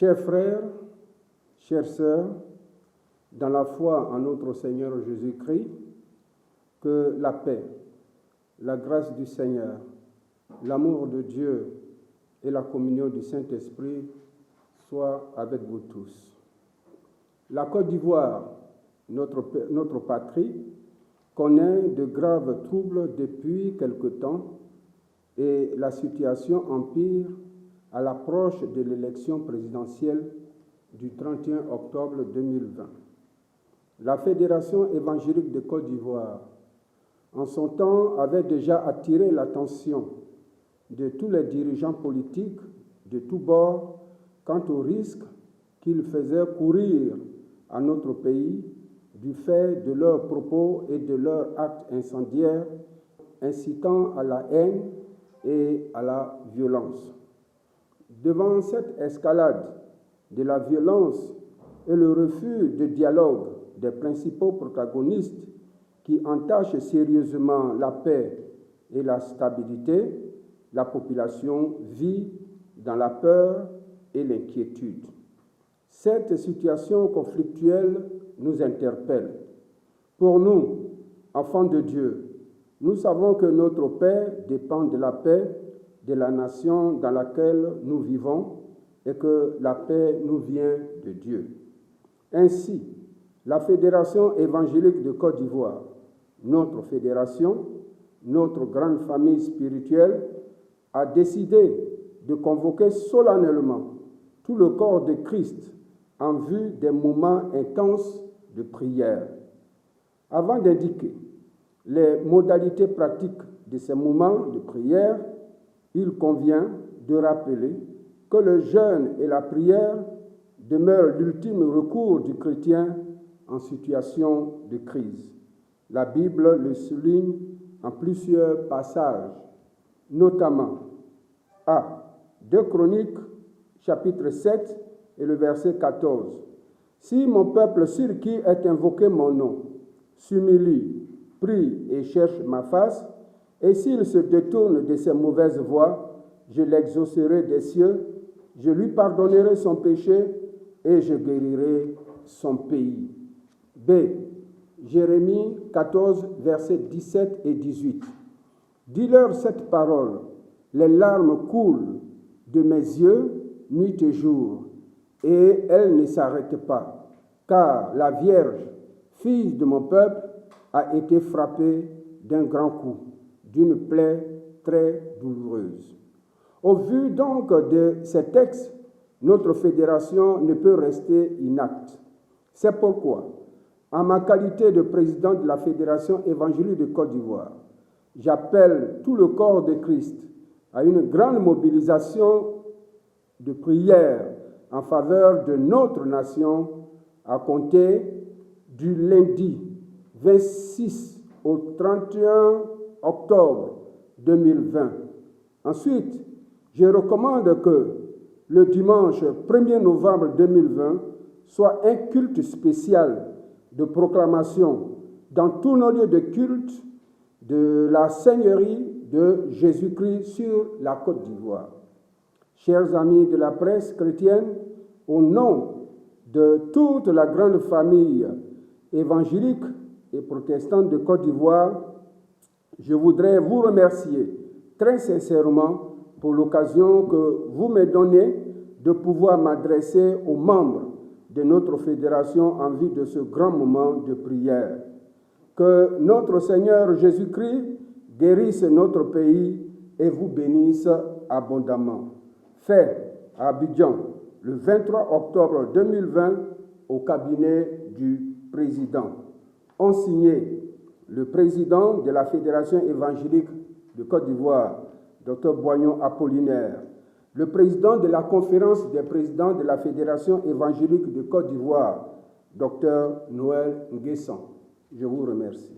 Chers frères, chères sœurs, dans la foi en notre Seigneur Jésus-Christ, que la paix, la grâce du Seigneur, l'amour de Dieu et la communion du Saint-Esprit soient avec vous tous. La Côte d'Ivoire, notre patrie, connaît de graves troubles depuis quelque temps et la situation empire à l'approche de l'élection présidentielle du 31 octobre 2020. La Fédération évangélique de Côte d'Ivoire, en son temps, avait déjà attiré l'attention de tous les dirigeants politiques de tous bords quant au risque qu'ils faisaient courir à notre pays du fait de leurs propos et de leurs actes incendiaires incitant à la haine et à la violence. Devant cette escalade de la violence et le refus de dialogue des principaux protagonistes qui entachent sérieusement la paix et la stabilité, la population vit dans la peur et l'inquiétude. Cette situation conflictuelle nous interpelle. Pour nous, enfants de Dieu, nous savons que notre paix dépend de la paix de la nation dans laquelle nous vivons et que la paix nous vient de Dieu. Ainsi, la Fédération évangélique de Côte d'Ivoire, notre fédération, notre grande famille spirituelle, a décidé de convoquer solennellement tout le corps de Christ en vue des moments intenses de prière. Avant d'indiquer les modalités pratiques de ces moments de prière, il convient de rappeler que le jeûne et la prière demeurent l'ultime recours du chrétien en situation de crise. La Bible le souligne en plusieurs passages, notamment à 2 Chroniques, chapitre 7 et le verset 14. « Si mon peuple sur qui est invoqué mon nom s'humilie, prie et cherche ma face, et s'il se détourne de ses mauvaises voies, je l'exaucerai des cieux, je lui pardonnerai son péché et je guérirai son pays. » B. Jérémie 14, versets 17 et 18. « Dis-leur cette parole, les larmes coulent de mes yeux nuit et jour, et elles ne s'arrêtent pas, car la Vierge, fille de mon peuple, a été frappée d'un grand coup, d'une plaie très douloureuse. » Au vu donc de ces textes, notre fédération ne peut rester inacte. C'est pourquoi, en ma qualité de président de la Fédération évangélique de Côte d'Ivoire, j'appelle tout le corps de Christ à une grande mobilisation de prière en faveur de notre nation à compter du lundi 26 au 31 octobre 2020. Ensuite, je recommande que le dimanche 1er novembre 2020 soit un culte spécial de proclamation dans tous nos lieux de culte de la Seigneurie de Jésus-Christ sur la Côte d'Ivoire. Chers amis de la presse chrétienne, au nom de toute la grande famille évangélique et protestante de Côte d'Ivoire, je voudrais vous remercier très sincèrement pour l'occasion que vous me donnez de pouvoir m'adresser aux membres de notre fédération en vue de ce grand moment de prière. Que notre Seigneur Jésus-Christ guérisse notre pays et vous bénisse abondamment. Fait à Abidjan, le 23 octobre 2020, au cabinet du président. Ont signé le président de la Fédération évangélique de Côte d'Ivoire, Dr Boignon Apollinaire, le président de la conférence des présidents de la Fédération évangélique de Côte d'Ivoire, Dr Noël Nguessan. Je vous remercie.